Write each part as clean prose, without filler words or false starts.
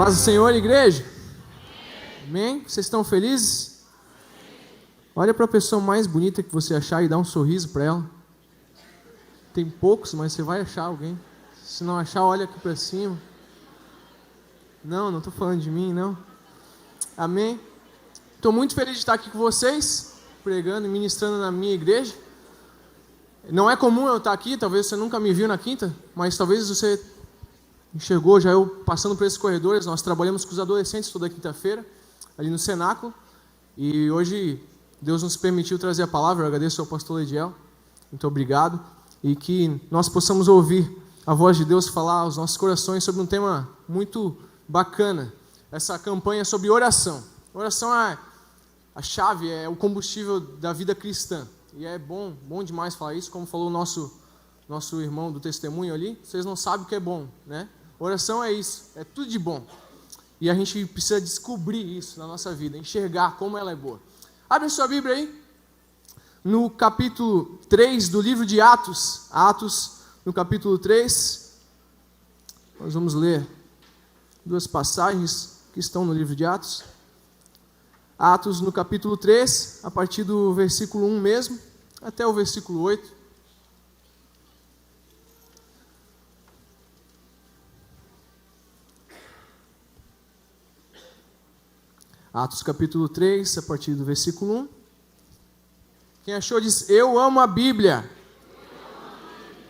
Paz do Senhor, igreja? Amém? Vocês estão felizes? Olha para a pessoa mais bonita que você achar e dá um sorriso para ela. Tem poucos, mas você vai achar alguém. Se não achar, olha aqui para cima. Não estou falando de mim, não. Amém? Estou muito feliz de estar aqui com vocês, pregando e ministrando na minha igreja. Não é comum eu estar aqui, talvez você nunca me viu na quinta, mas talvez você enxergou já eu passando por esses corredores. Nós trabalhamos com os adolescentes toda quinta-feira, ali no cenáculo, e hoje Deus nos permitiu trazer a palavra. Eu agradeço ao pastor Lediel, muito obrigado, e que nós possamos ouvir a voz de Deus falar aos nossos corações sobre um tema muito bacana, essa campanha sobre oração. Oração é a chave, é o combustível da vida cristã, e é bom demais falar isso, como falou o nosso irmão do testemunho ali. Vocês não sabem o que é bom, né? Oração é isso, é tudo de bom. E a gente precisa descobrir isso na nossa vida, enxergar como ela é boa. Abre sua Bíblia aí, no capítulo 3 do livro de Atos. Atos, no capítulo 3. Nós vamos ler duas passagens que estão no livro de Atos. Atos, no capítulo 3, a partir do versículo 1 mesmo, até o versículo 8. Atos capítulo 3, a partir do versículo 1. Quem achou diz: eu amo a Bíblia.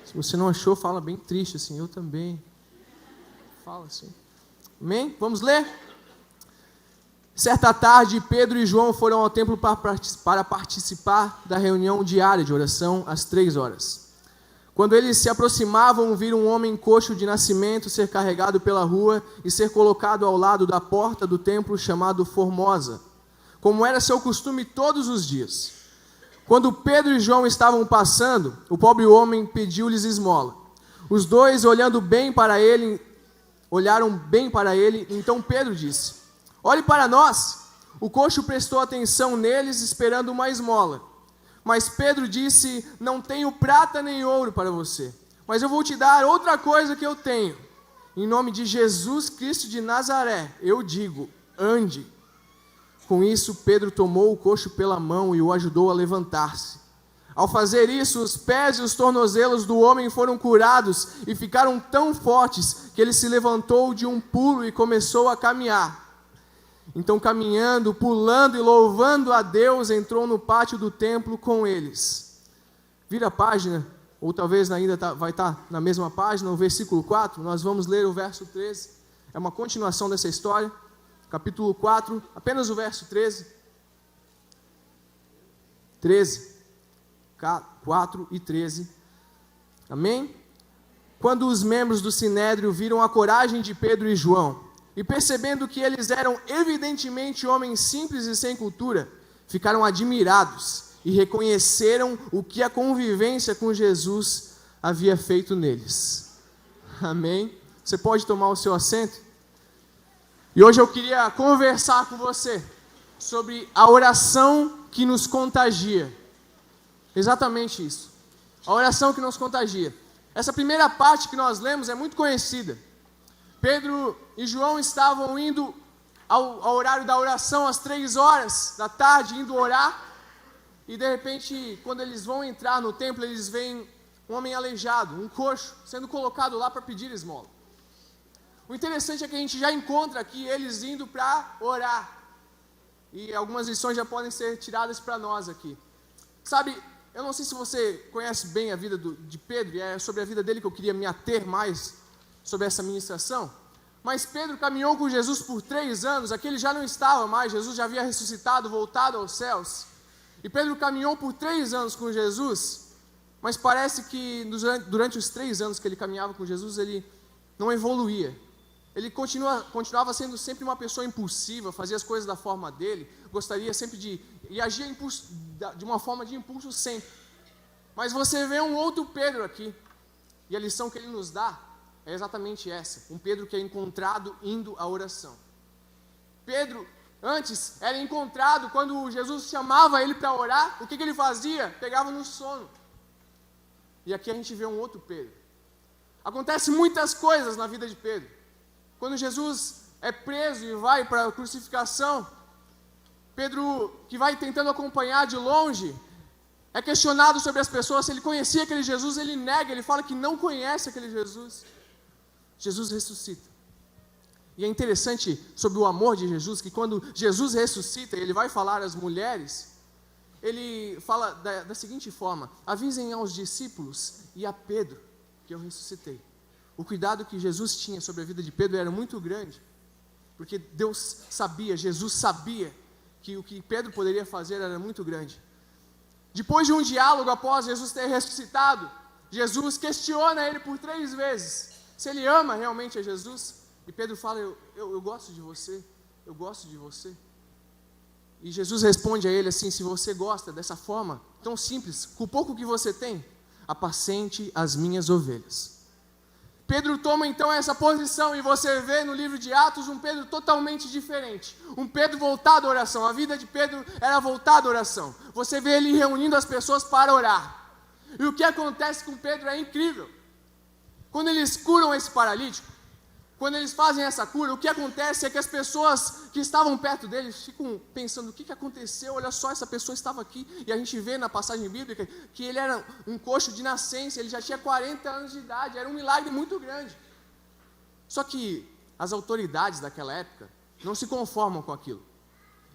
Se você não achou, fala bem triste assim: eu também. Fala assim. Amém? Vamos ler? Certa tarde, Pedro e João foram ao templo para participar da reunião diária de oração às 3h. Quando eles se aproximavam, viram um homem coxo de nascimento ser carregado pela rua e ser colocado ao lado da porta do templo chamado Formosa, como era seu costume todos os dias. Quando Pedro e João estavam passando, o pobre homem pediu-lhes esmola. Os dois, olharam bem para ele, então Pedro disse: olhe para nós. O coxo prestou atenção neles, esperando uma esmola. Mas Pedro disse: não tenho prata nem ouro para você, mas eu vou te dar outra coisa que eu tenho. Em nome de Jesus Cristo de Nazaré, eu digo, ande. Com isso, Pedro tomou o coxo pela mão e o ajudou a levantar-se. Ao fazer isso, os pés e os tornozelos do homem foram curados e ficaram tão fortes que ele se levantou de um pulo e começou a caminhar. Então, caminhando, pulando e louvando a Deus, entrou no pátio do templo com eles. Vira a página, ou talvez ainda vai estar na mesma página, o versículo 4. Nós vamos ler o verso 13. É uma continuação dessa história. Capítulo 4, apenas o verso 13. 4 e 13. Amém? Quando os membros do Sinédrio viram a coragem de Pedro e João, e percebendo que eles eram evidentemente homens simples e sem cultura, ficaram admirados e reconheceram o que a convivência com Jesus havia feito neles. Amém? Você pode tomar o seu assento? E hoje eu queria conversar com você sobre a oração que nos contagia. Exatamente isso. A oração que nos contagia. Essa primeira parte que nós lemos é muito conhecida. Pedro e João estavam indo ao horário da oração às 3h da tarde, indo orar, e de repente, quando eles vão entrar no templo, eles veem um homem aleijado, um coxo, sendo colocado lá para pedir esmola. O interessante é que a gente já encontra aqui eles indo para orar, e algumas lições já podem ser tiradas para nós aqui. Sabe, eu não sei se você conhece bem a vida de Pedro, e é sobre a vida dele que eu queria me ater mais sobre essa ministração, mas Pedro caminhou com Jesus por 3 anos. Aqui ele já não estava mais, Jesus já havia ressuscitado, voltado aos céus, e Pedro caminhou por 3 anos com Jesus, mas parece que durante os 3 anos que ele caminhava com Jesus, ele não evoluía. Ele continuava sendo sempre uma pessoa impulsiva, fazia as coisas da forma dele, gostaria sempre e agia de uma forma de impulso sempre. Mas você vê um outro Pedro aqui, e a lição que ele nos dá é exatamente essa: um Pedro que é encontrado indo à oração. Pedro, antes, era encontrado quando Jesus chamava ele para orar. O que ele fazia? Pegava no sono. E aqui a gente vê um outro Pedro. Acontece muitas coisas na vida de Pedro. Quando Jesus é preso e vai para a crucificação. Pedro, que vai tentando acompanhar de longe, é questionado sobre as pessoas, se ele conhecia aquele Jesus, ele nega, ele fala que não conhece aquele Jesus. Jesus ressuscita. E é interessante sobre o amor de Jesus, que quando Jesus ressuscita, ele vai falar às mulheres, ele fala da seguinte forma: avisem aos discípulos e a Pedro que eu ressuscitei. O cuidado que Jesus tinha sobre a vida de Pedro era muito grande, porque Deus sabia, Jesus sabia, que o que Pedro poderia fazer era muito grande. Depois de um diálogo após Jesus ter ressuscitado, Jesus questiona ele por 3 vezes, se ele ama realmente a Jesus. E Pedro fala, eu gosto de você, eu gosto de você. E Jesus responde a ele assim: se você gosta dessa forma tão simples, com o pouco que você tem, apacente as minhas ovelhas. Pedro toma então essa posição, e você vê no livro de Atos um Pedro totalmente diferente, um Pedro voltado à oração. A vida de Pedro era voltada à oração. Você vê ele reunindo as pessoas para orar. E o que acontece com Pedro é incrível. Quando eles curam esse paralítico, quando eles fazem essa cura, o que acontece é que as pessoas que estavam perto deles ficam pensando: o que aconteceu? Olha só, essa pessoa estava aqui. E a gente vê na passagem bíblica que ele era um coxo de nascença, ele já tinha 40 anos de idade, era um milagre muito grande. Só que as autoridades daquela época não se conformam com aquilo.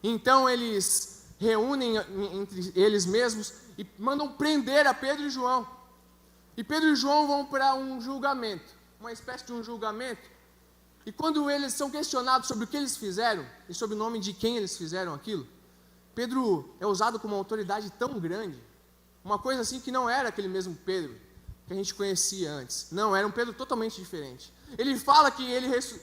Então eles reúnem entre eles mesmos e mandam prender a Pedro e João. E Pedro e João vão para um julgamento, uma espécie de um julgamento. E quando eles são questionados sobre o que eles fizeram, e sobre o nome de quem eles fizeram aquilo, Pedro é usado como uma autoridade tão grande, uma coisa assim que não era aquele mesmo Pedro que a gente conhecia antes. Não, era um Pedro totalmente diferente. Ele fala que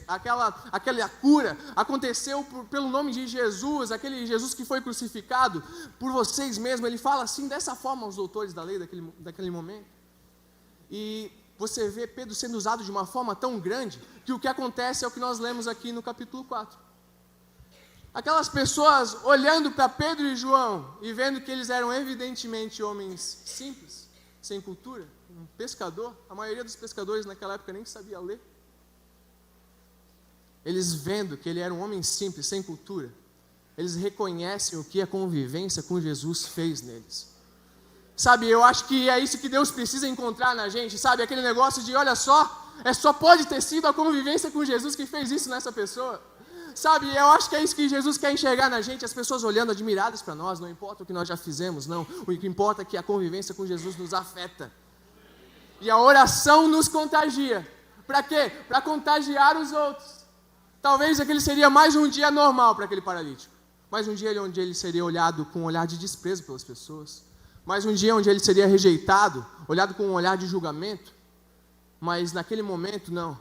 aquela cura aconteceu pelo nome de Jesus, aquele Jesus que foi crucificado por vocês mesmos. Ele fala assim, dessa forma, aos doutores da lei daquele momento. E você vê Pedro sendo usado de uma forma tão grande, que o que acontece é o que nós lemos aqui no capítulo 4. Aquelas pessoas olhando para Pedro e João, e vendo que eles eram evidentemente homens simples, sem cultura, um pescador. A maioria dos pescadores naquela época nem sabia ler. Eles vendo que ele era um homem simples, sem cultura, eles reconhecem o que a convivência com Jesus fez neles. Sabe, eu acho que é isso que Deus precisa encontrar na gente, sabe? Aquele negócio de, olha só, só pode ter sido a convivência com Jesus que fez isso nessa pessoa. Sabe, eu acho que é isso que Jesus quer enxergar na gente, as pessoas olhando admiradas para nós, não importa o que nós já fizemos, não. O que importa é que a convivência com Jesus nos afeta. E a oração nos contagia. Para quê? Para contagiar os outros. Talvez aquele seria mais um dia normal para aquele paralítico. Mais um dia onde ele seria olhado com um olhar de desprezo pelas pessoas. Mais um dia onde ele seria rejeitado, olhado com um olhar de julgamento. Mas naquele momento, não.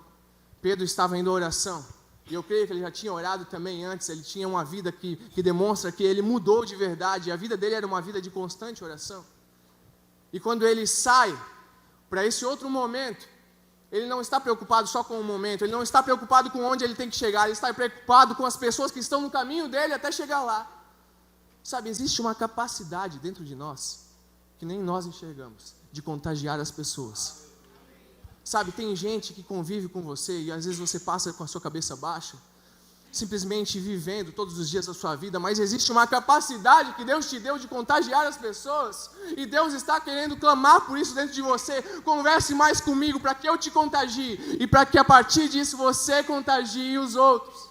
Pedro estava indo à oração. E eu creio que ele já tinha orado também antes. Ele tinha uma vida que demonstra que ele mudou de verdade. A vida dele era uma vida de constante oração. E quando ele sai para esse outro momento, ele não está preocupado só com o momento. Ele não está preocupado com onde ele tem que chegar. Ele está preocupado com as pessoas que estão no caminho dele até chegar lá. Sabe, existe uma capacidade dentro de nós que nem nós enxergamos, de contagiar as pessoas. Sabe, tem gente que convive com você e às vezes você passa com a sua cabeça baixa, simplesmente vivendo todos os dias da sua vida, mas existe uma capacidade que Deus te deu de contagiar as pessoas, e Deus está querendo clamar por isso dentro de você. Converse mais comigo para que eu te contagie, e para que a partir disso você contagie os outros.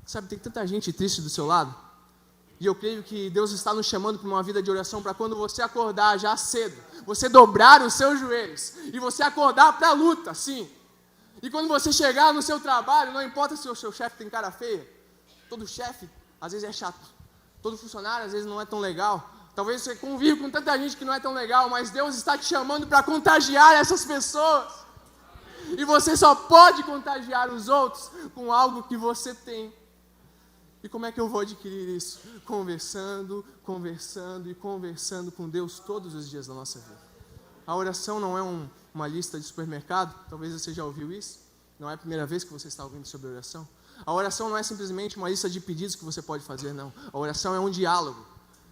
Sabe, tem tanta gente triste do seu lado. E eu creio que Deus está nos chamando para uma vida de oração, para quando você acordar já cedo, você dobrar os seus joelhos, e você acordar para a luta, sim. E quando você chegar no seu trabalho, não importa se o seu chefe tem cara feia, todo chefe às vezes é chato, todo funcionário às vezes não é tão legal, talvez você convive com tanta gente que não é tão legal, mas Deus está te chamando para contagiar essas pessoas. E você só pode contagiar os outros com algo que você tem. E como é que eu vou adquirir isso? Conversando e conversando com Deus todos os dias da nossa vida. A oração não é uma lista de supermercado, talvez você já ouviu isso, não é a primeira vez que você está ouvindo sobre oração. A oração não é simplesmente uma lista de pedidos que você pode fazer, não. A oração é um diálogo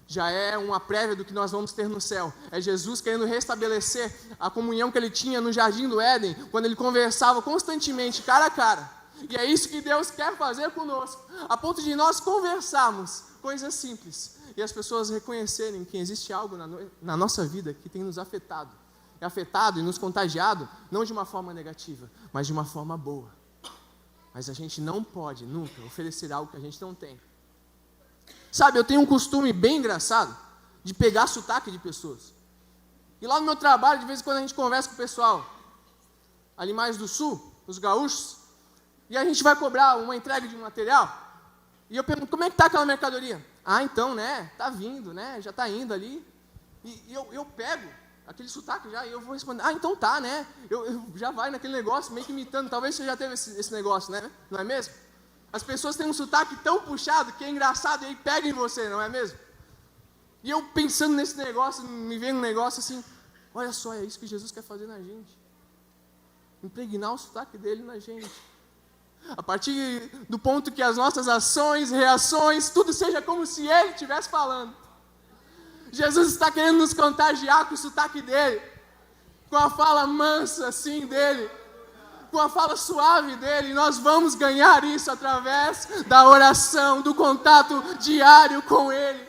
já é uma prévia do que nós vamos ter no céu. É Jesus querendo restabelecer a comunhão que ele tinha no Jardim do Éden, quando ele conversava constantemente, cara a cara. E é isso que Deus quer fazer conosco, a ponto de nós conversarmos coisas simples e as pessoas reconhecerem que existe algo na nossa vida que tem nos afetado. É afetado e nos contagiado, não de uma forma negativa, mas de uma forma boa. Mas a gente não pode nunca oferecer algo que a gente não tem. Sabe, eu tenho um costume bem engraçado de pegar sotaque de pessoas. E lá no meu trabalho, de vez em quando a gente conversa com o pessoal ali mais do sul, os gaúchos, e a gente vai cobrar uma entrega de material, e eu pergunto, como é que está aquela mercadoria? Ah, então, né, está vindo, né, já está indo ali. E eu pego aquele sotaque já, e eu vou responder, ah, então tá, né, eu já vai naquele negócio, meio que imitando, talvez você já teve esse negócio, né, não é mesmo? As pessoas têm um sotaque tão puxado que é engraçado e aí pega em você, não é mesmo? E eu pensando nesse negócio, me vendo um negócio assim, olha só, é isso que Jesus quer fazer na gente. Impregnar o sotaque dele na gente. A partir do ponto que as nossas ações, reações, tudo seja como se ele estivesse falando. Jesus está querendo nos contagiar com o sotaque dele, com a fala mansa assim dele, com a fala suave dele, e nós vamos ganhar isso através da oração, do contato diário com ele.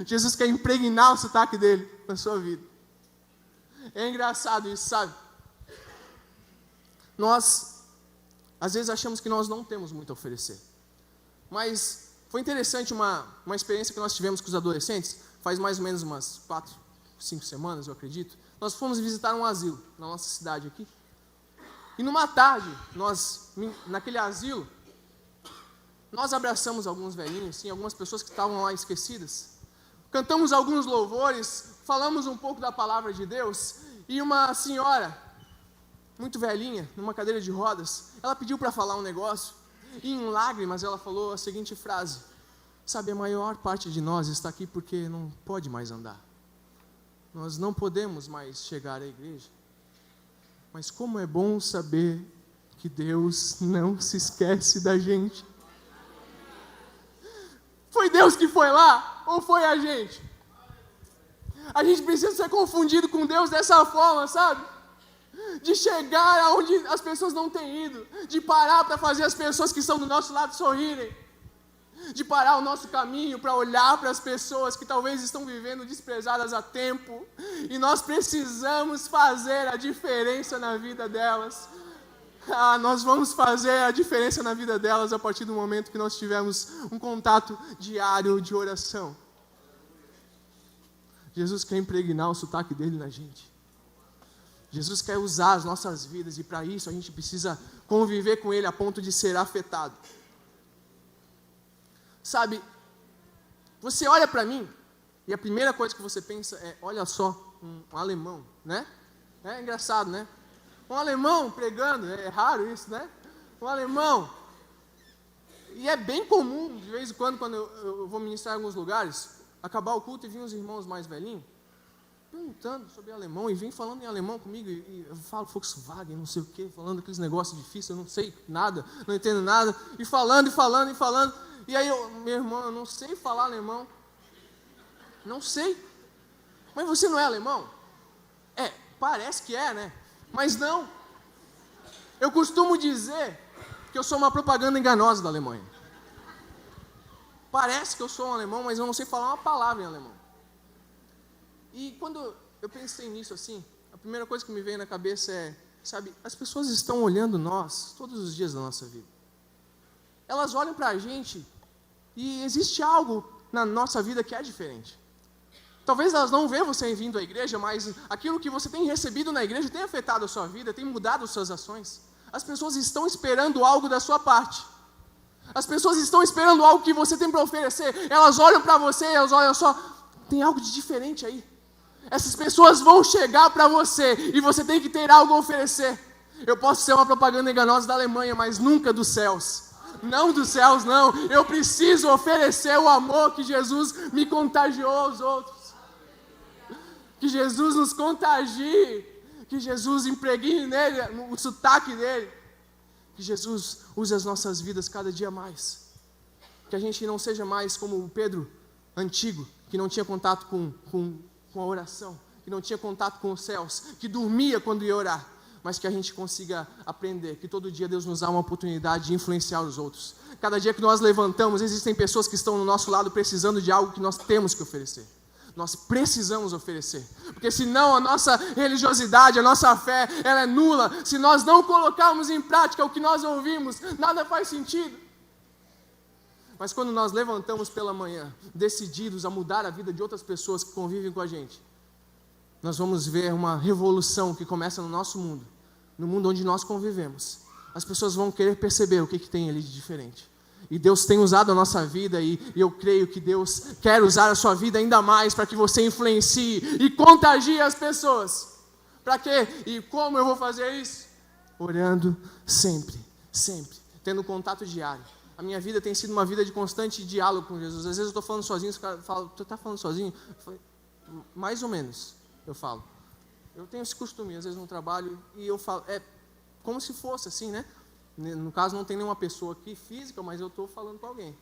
Jesus quer impregnar o sotaque dele na sua vida. É engraçado isso, sabe? Nós, às vezes, achamos que nós não temos muito a oferecer. Mas foi interessante uma experiência que nós tivemos com os adolescentes, faz mais ou menos umas 4, 5 semanas, eu acredito. Nós fomos visitar um asilo na nossa cidade aqui. E numa tarde, naquele asilo, nós abraçamos alguns velhinhos, sim, algumas pessoas que estavam lá esquecidas. Cantamos alguns louvores, falamos um pouco da palavra de Deus, e uma senhora, muito velhinha, numa cadeira de rodas, ela pediu para falar um negócio, e em lágrimas ela falou a seguinte frase, sabe, a maior parte de nós está aqui porque não pode mais andar. Nós não podemos mais chegar à igreja. Mas como é bom saber que Deus não se esquece da gente. Foi Deus que foi lá ou foi a gente? A gente precisa ser confundido com Deus dessa forma, sabe? De chegar aonde as pessoas não têm ido, de parar para fazer as pessoas que estão do nosso lado sorrirem, de parar o nosso caminho para olhar para as pessoas que talvez estão vivendo desprezadas há tempo, e nós precisamos fazer a diferença na vida delas. Nós vamos fazer a diferença na vida delas a partir do momento que nós tivermos um contato diário de oração. Jesus quer impregnar o sotaque dele na gente. Jesus quer usar as nossas vidas, e para isso a gente precisa conviver com ele a ponto de ser afetado. Sabe, você olha para mim, e a primeira coisa que você pensa é, olha só, um alemão, né? É engraçado, né? Um alemão pregando, é raro isso, né? Um alemão. E é bem comum, de vez em quando eu vou ministrar em alguns lugares, acabar o culto e vir uns irmãos mais velhinhos, perguntando sobre alemão, e vem falando em alemão comigo, e eu falo Volkswagen, não sei o quê, falando aqueles negócios difíceis, eu não sei nada, não entendo nada, e falando, e aí meu irmão, eu não sei falar alemão, não sei, mas você não é alemão? É, parece que é, né? Mas não. Eu costumo dizer que eu sou uma propaganda enganosa da Alemanha. Parece que eu sou um alemão, mas eu não sei falar uma palavra em alemão. E quando eu pensei nisso assim, a primeira coisa que me veio na cabeça é, sabe, as pessoas estão olhando nós todos os dias da nossa vida. Elas olham para a gente e existe algo na nossa vida que é diferente. Talvez elas não vejam você vindo à igreja, mas aquilo que você tem recebido na igreja tem afetado a sua vida, tem mudado as suas ações. As pessoas estão esperando algo da sua parte. As pessoas estão esperando algo que você tem para oferecer. Elas olham para você e elas olham só, tem algo de diferente aí. Essas pessoas vão chegar para você e você tem que ter algo a oferecer. Eu posso ser uma propaganda enganosa da Alemanha, mas nunca dos céus. Não dos céus, não. Eu preciso oferecer o amor que Jesus me contagiou aos outros. Que Jesus nos contagie, que Jesus impregne nele, o sotaque dele, que Jesus use as nossas vidas cada dia mais, que a gente não seja mais como o Pedro antigo, que não tinha contato com a oração, que não tinha contato com os céus, que dormia quando ia orar, mas que a gente consiga aprender que todo dia Deus nos dá uma oportunidade de influenciar os outros. Cada dia que nós levantamos, existem pessoas que estão no nosso lado precisando de algo que nós temos que oferecer. Nós precisamos oferecer, porque senão a nossa religiosidade, a nossa fé, ela é nula. Se nós não colocarmos em prática o que nós ouvimos, nada faz sentido. Mas quando nós levantamos pela manhã, decididos a mudar a vida de outras pessoas que convivem com a gente, nós vamos ver uma revolução que começa no nosso mundo, no mundo onde nós convivemos. As pessoas vão querer perceber o que tem ali de diferente. E Deus tem usado a nossa vida e eu creio que Deus quer usar a sua vida ainda mais para que você influencie e contagie as pessoas. Para quê? E como eu vou fazer isso? Orando sempre, tendo contato diário. A minha vida tem sido uma vida de constante diálogo com Jesus. Às vezes eu estou falando sozinho, os caras falam, tu está falando sozinho? Mais ou menos, eu falo. Eu tenho esse costume, às vezes no trabalho, e eu falo, é como se fosse assim, né? No caso, não tem nenhuma pessoa aqui física, mas eu estou falando com alguém.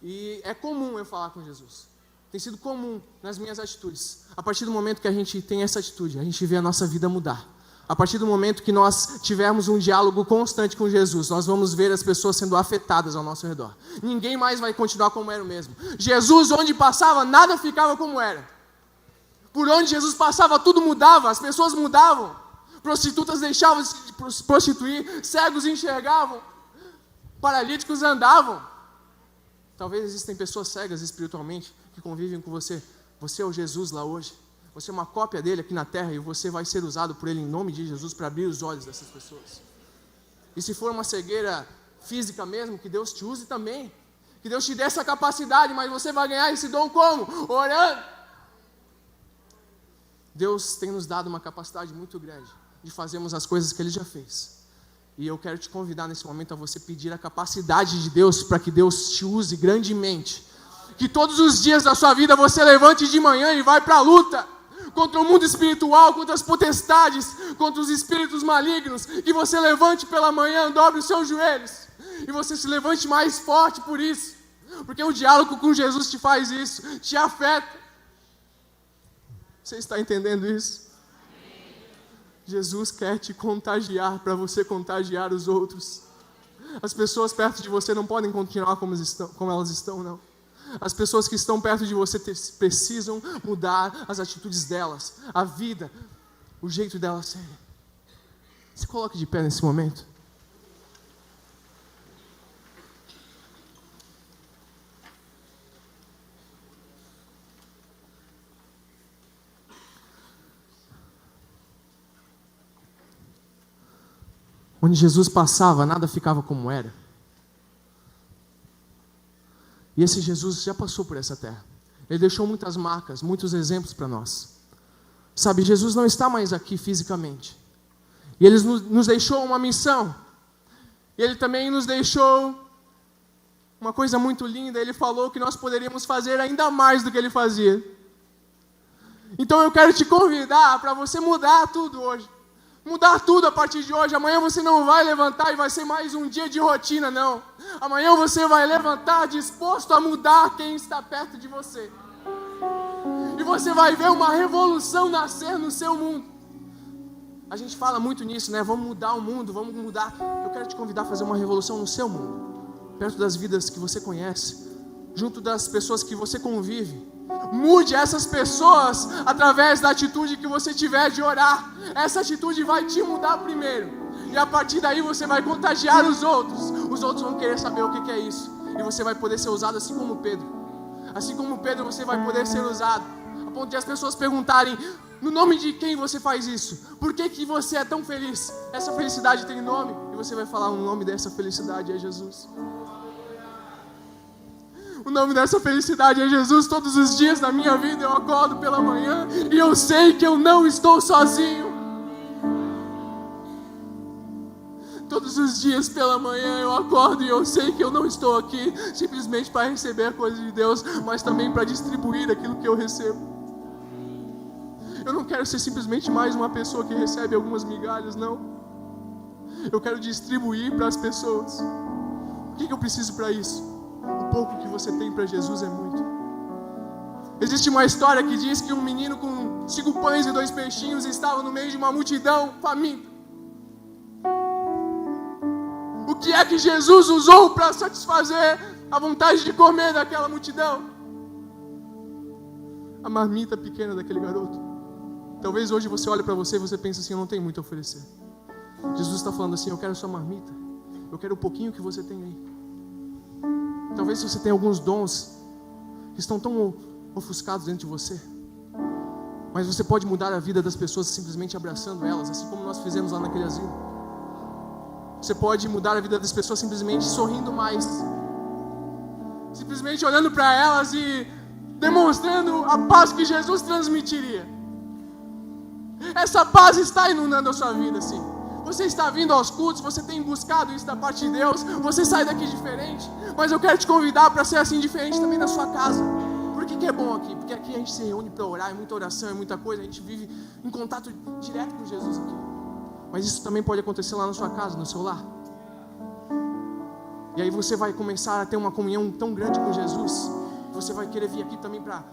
E é comum eu falar com Jesus. Tem sido comum nas minhas atitudes. A partir do momento que a gente tem essa atitude, a gente vê a nossa vida mudar. A partir do momento que nós tivermos um diálogo constante com Jesus, nós vamos ver as pessoas sendo afetadas ao nosso redor. Ninguém mais vai continuar como era o mesmo. Jesus, onde passava, nada ficava como era. Por onde Jesus passava, tudo mudava, as pessoas mudavam. Prostitutas deixavam de se prostituir, cegos enxergavam, paralíticos andavam. Talvez existem pessoas cegas espiritualmente que convivem com você. Você é o Jesus lá hoje. Você é uma cópia dele aqui na terra e você vai ser usado por ele em nome de Jesus para abrir os olhos dessas pessoas. E se for uma cegueira física mesmo, que Deus te use também. Que Deus te dê essa capacidade, mas você vai ganhar esse dom como? Orando. Deus tem nos dado uma capacidade muito grande de fazermos as coisas que Ele já fez. E eu quero te convidar nesse momento a você pedir a capacidade de Deus para que Deus te use grandemente. Que todos os dias da sua vida você levante de manhã e vai para a luta contra o mundo espiritual, contra as potestades, contra os espíritos malignos. Que você levante pela manhã, dobre os seus joelhos e você se levante mais forte por isso. Porque o diálogo com Jesus te faz isso, te afeta. Você está entendendo isso? Jesus quer te contagiar para você contagiar os outros. As pessoas perto de você não podem continuar como elas estão, não. As pessoas que estão perto de você precisam mudar as atitudes delas, a vida, o jeito delas serem. Se coloque de pé nesse momento. Onde Jesus passava, nada ficava como era. E esse Jesus já passou por essa terra. Ele deixou muitas marcas, muitos exemplos para nós. Sabe, Jesus não está mais aqui fisicamente. E Ele nos deixou uma missão. E Ele também nos deixou uma coisa muito linda. Ele falou que nós poderíamos fazer ainda mais do que Ele fazia. Então eu quero te convidar para você mudar tudo hoje. Mudar tudo a partir de hoje. Amanhã você não vai levantar e vai ser mais um dia de rotina, não. Amanhã você vai levantar disposto a mudar quem está perto de você. E você vai ver uma revolução nascer no seu mundo. A gente fala muito nisso, né? Vamos mudar o mundo, vamos mudar. Eu quero te convidar a fazer uma revolução no seu mundo. Perto das vidas que você conhece. Junto das pessoas que você convive. Mude essas pessoas através da atitude que você tiver de orar. Essa atitude vai te mudar primeiro. E a partir daí você vai contagiar os outros. Os outros vão querer saber o que é isso. E você vai poder ser usado assim como Pedro. Assim como Pedro você vai poder ser usado. A ponto de as pessoas perguntarem: no nome de quem você faz isso? Por que você é tão feliz? Essa felicidade tem nome. E você vai falar: o nome dessa felicidade é Jesus. O nome dessa felicidade é Jesus. Todos os dias da minha vida eu acordo pela manhã e eu sei que eu não estou sozinho. Todos os dias pela manhã eu acordo e eu sei que eu não estou aqui simplesmente para receber a coisa de Deus, mas também para distribuir aquilo que eu recebo. Eu não quero ser simplesmente mais uma pessoa que recebe algumas migalhas, não. Eu quero distribuir para as pessoas. O que eu preciso para isso? O pouco que você tem para Jesus é muito. Existe uma história que diz que um menino com 5 pães e 2 peixinhos estava no meio de uma multidão faminta. O que é que Jesus usou para satisfazer a vontade de comer daquela multidão? A marmita pequena daquele garoto. Talvez hoje você olhe para você e você pense assim: eu não tenho muito a oferecer. Jesus está falando assim: eu quero a sua marmita, eu quero o pouquinho que você tem aí. Talvez você tenha alguns dons que estão tão ofuscados dentro de você, mas você pode mudar a vida das pessoas simplesmente abraçando elas, assim como nós fizemos lá naquele asilo. Você pode mudar a vida das pessoas simplesmente sorrindo mais, simplesmente olhando para elas e demonstrando a paz que Jesus transmitiria. Essa paz está inundando a sua vida, sim. Você está vindo aos cultos, você tem buscado isso da parte de Deus, você sai daqui diferente, mas eu quero te convidar para ser assim diferente também na sua casa. Por que é bom aqui? Porque aqui a gente se reúne para orar, é muita oração, é muita coisa, a gente vive em contato direto com Jesus aqui. Mas isso também pode acontecer lá na sua casa, no seu lar. E aí você vai começar a ter uma comunhão tão grande com Jesus, você vai querer vir aqui também para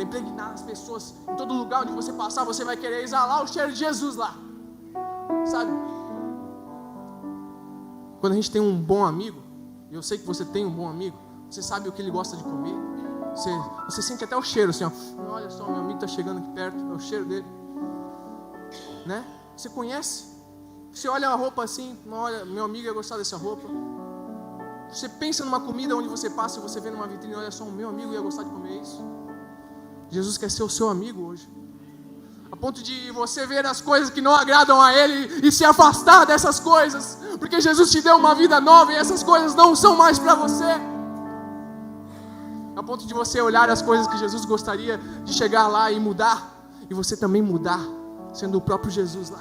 impregnar as pessoas. Em todo lugar onde você passar, você vai querer exalar o cheiro de Jesus lá, sabe? Quando a gente tem um bom amigo, e eu sei que você tem um bom amigo, você sabe o que ele gosta de comer, você sente até o cheiro assim, ó. Olha só, meu amigo está chegando aqui perto, é o cheiro dele, né? Você conhece, você olha a roupa assim, olha, meu amigo ia gostar dessa roupa. Você pensa numa comida onde você passa e você vê numa vitrine, olha só, o meu amigo ia gostar de comer isso. Jesus quer ser o seu amigo hoje, a ponto de você ver as coisas que não agradam a Ele e se afastar dessas coisas, porque Jesus te deu uma vida nova e essas coisas não são mais para você. A ponto de você olhar as coisas que Jesus gostaria de chegar lá e mudar, e você também mudar, sendo o próprio Jesus lá,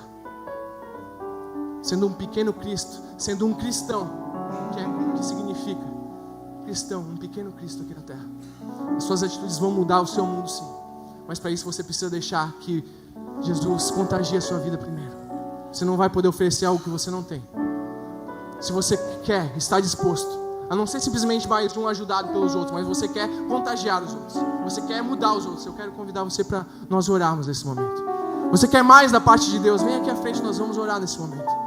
sendo um pequeno Cristo, sendo um cristão. O que significa cristão? Um pequeno Cristo aqui na terra. As suas atitudes vão mudar o seu mundo, sim, mas para isso você precisa deixar que Jesus contagie a sua vida primeiro. Você não vai poder oferecer algo que você não tem. Se você quer, está disposto a não ser simplesmente mais um ajudado pelos outros, mas você quer contagiar os outros, você quer mudar os outros, eu quero convidar você para nós orarmos nesse momento. Você quer mais da parte de Deus? Vem aqui à frente, nós vamos orar nesse momento.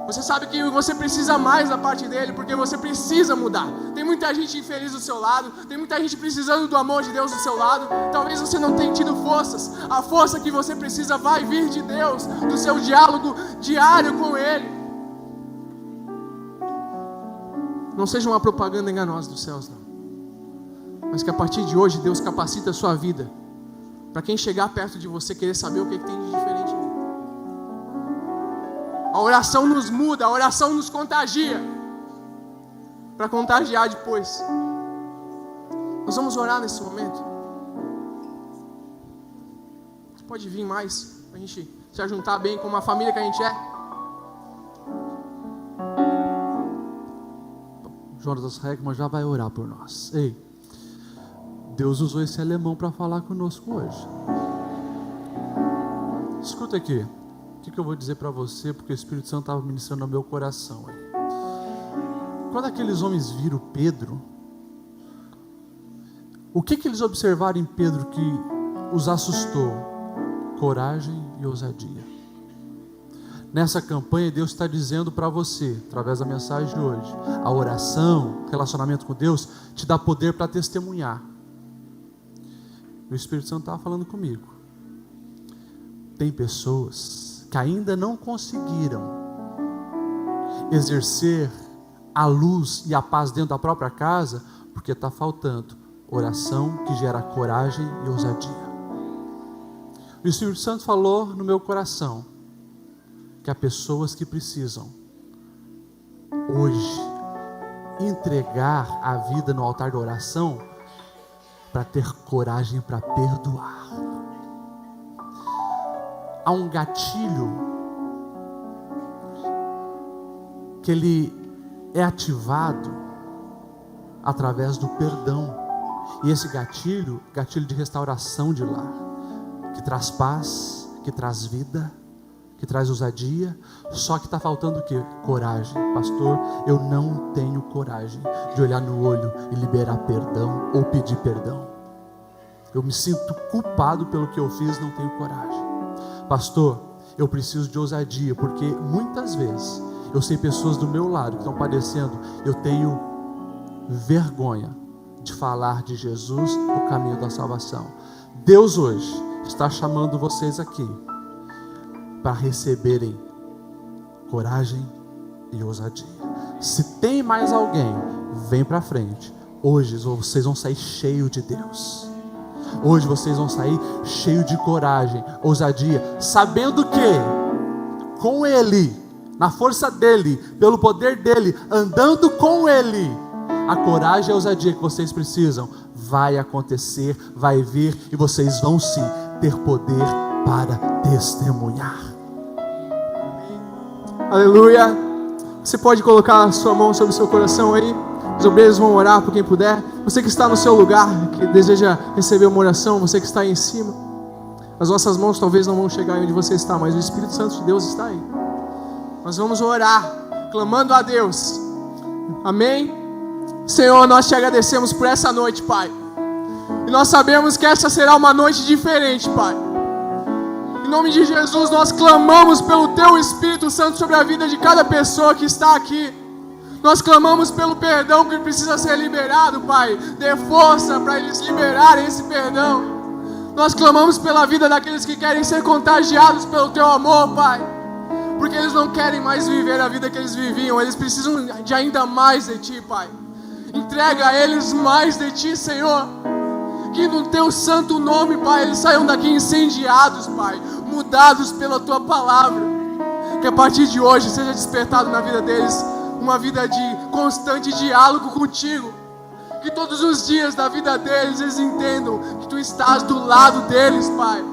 Você sabe que você precisa mais da parte dele, porque você precisa mudar. Tem muita gente infeliz do seu lado, tem muita gente precisando do amor de Deus do seu lado. Talvez você não tenha tido forças. A força que você precisa vai vir de Deus, do seu diálogo diário com Ele. Não seja uma propaganda enganosa dos céus, não. Mas que a partir de hoje Deus capacita a sua vida, para quem chegar perto de você querer saber o que tem de diferente. A oração nos muda, a oração nos contagia, para contagiar depois. Nós vamos orar nesse momento. Você pode vir mais, para a gente se ajuntar bem como a família que a gente é. Jonas Heckman já vai orar por nós. Ei, Deus usou esse alemão para falar conosco hoje. Escuta aqui. O que eu vou dizer para você, porque o Espírito Santo estava ministrando no meu coração. Quando aqueles homens viram Pedro, o que eles observaram em Pedro que os assustou? Coragem e ousadia. Nessa campanha, Deus está dizendo para você, através da mensagem de hoje, a oração, relacionamento com Deus, te dá poder para testemunhar. E o Espírito Santo estava falando comigo. Tem pessoas que ainda não conseguiram exercer a luz e a paz dentro da própria casa, porque está faltando oração que gera coragem e ousadia. O Espírito Santo falou no meu coração que há pessoas que precisam hoje entregar a vida no altar da oração para ter coragem para perdoar. Há um gatilho que ele é ativado através do perdão. E esse gatilho de restauração de lar, que traz paz, que traz vida, que traz ousadia. Só que está faltando o quê? Coragem. Pastor, eu não tenho coragem de olhar no olho e liberar perdão ou pedir perdão. Eu me sinto culpado pelo que eu fiz, não tenho coragem. Pastor, eu preciso de ousadia, porque muitas vezes eu sei pessoas do meu lado que estão padecendo, eu tenho vergonha de falar de Jesus, o caminho da salvação. Deus hoje está chamando vocês aqui para receberem coragem e ousadia. Se tem mais alguém, vem para frente. Hoje vocês vão sair cheios de Deus. Hoje vocês vão sair cheios de coragem, ousadia, sabendo que com Ele, na força dEle, pelo poder dEle, andando com Ele, a coragem e a ousadia que vocês precisam vai acontecer, vai vir, e vocês vão sim ter poder para testemunhar. Aleluia. Você pode colocar a sua mão sobre o seu coração aí. Os obreiros vão orar por quem puder. Você que está no seu lugar, que deseja receber uma oração, você que está aí em cima, as nossas mãos talvez não vão chegar aí onde você está, mas o Espírito Santo de Deus está aí. Nós vamos orar, clamando a Deus. Amém? Senhor, nós te agradecemos por essa noite, Pai. E nós sabemos que essa será uma noite diferente, Pai. Em nome de Jesus, nós clamamos pelo Teu Espírito Santo sobre a vida de cada pessoa que está aqui. Nós clamamos pelo perdão que precisa ser liberado, Pai. Dê força para eles liberarem esse perdão. Nós clamamos pela vida daqueles que querem ser contagiados pelo Teu amor, Pai. Porque eles não querem mais viver a vida que eles viviam. Eles precisam de ainda mais de Ti, Pai. Entrega a eles mais de Ti, Senhor. Que no Teu santo nome, Pai, eles saiam daqui incendiados, Pai. Mudados pela Tua palavra. Que a partir de hoje seja despertado na vida deles uma vida de constante diálogo contigo. Que todos os dias da vida deles eles entendam que Tu estás do lado deles, Pai.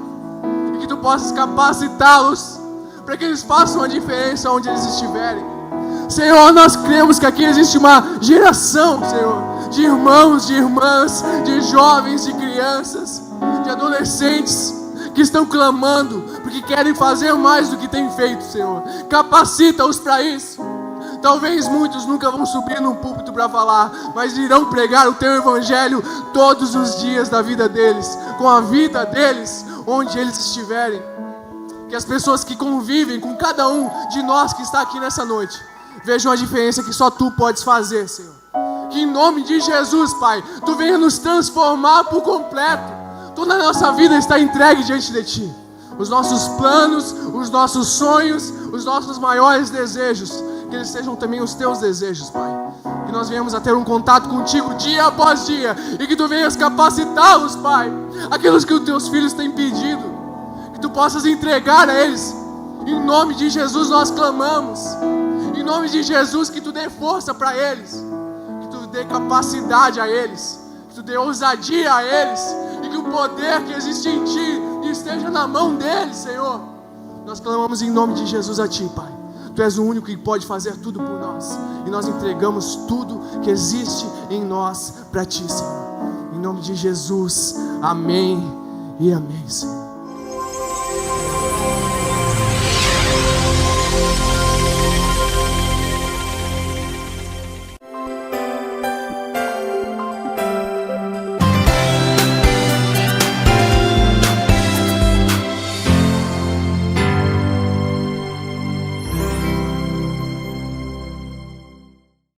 E que Tu possas capacitá-los para que eles façam a diferença onde eles estiverem. Senhor, nós cremos que aqui existe uma geração, Senhor, de irmãos, de irmãs, de jovens, de crianças, de adolescentes que estão clamando porque querem fazer mais do que têm feito, Senhor. Capacita-os para isso. Talvez muitos nunca vão subir num púlpito para falar, mas irão pregar o Teu Evangelho todos os dias da vida deles, com a vida deles, onde eles estiverem. Que as pessoas que convivem com cada um de nós que está aqui nessa noite vejam a diferença que só Tu podes fazer, Senhor. Que em nome de Jesus, Pai, Tu venha nos transformar por completo. Toda a nossa vida está entregue diante de Ti. Os nossos planos, os nossos sonhos, os nossos maiores desejos, que eles sejam também os Teus desejos, Pai. Que nós venhamos a ter um contato contigo dia após dia, e que Tu venhas capacitá-los, Pai. Aqueles que os Teus filhos têm pedido, que Tu possas entregar a eles. Em nome de Jesus nós clamamos. Em nome de Jesus, que Tu dê força para eles, que Tu dê capacidade a eles, que Tu dê ousadia a eles, e que o poder que existe em Ti esteja na mão deles, Senhor. Nós clamamos em nome de Jesus a Ti, Pai. Tu és o único que pode fazer tudo por nós, e nós entregamos tudo que existe em nós para Ti, Senhor. Em nome de Jesus, amém e amém, Senhor.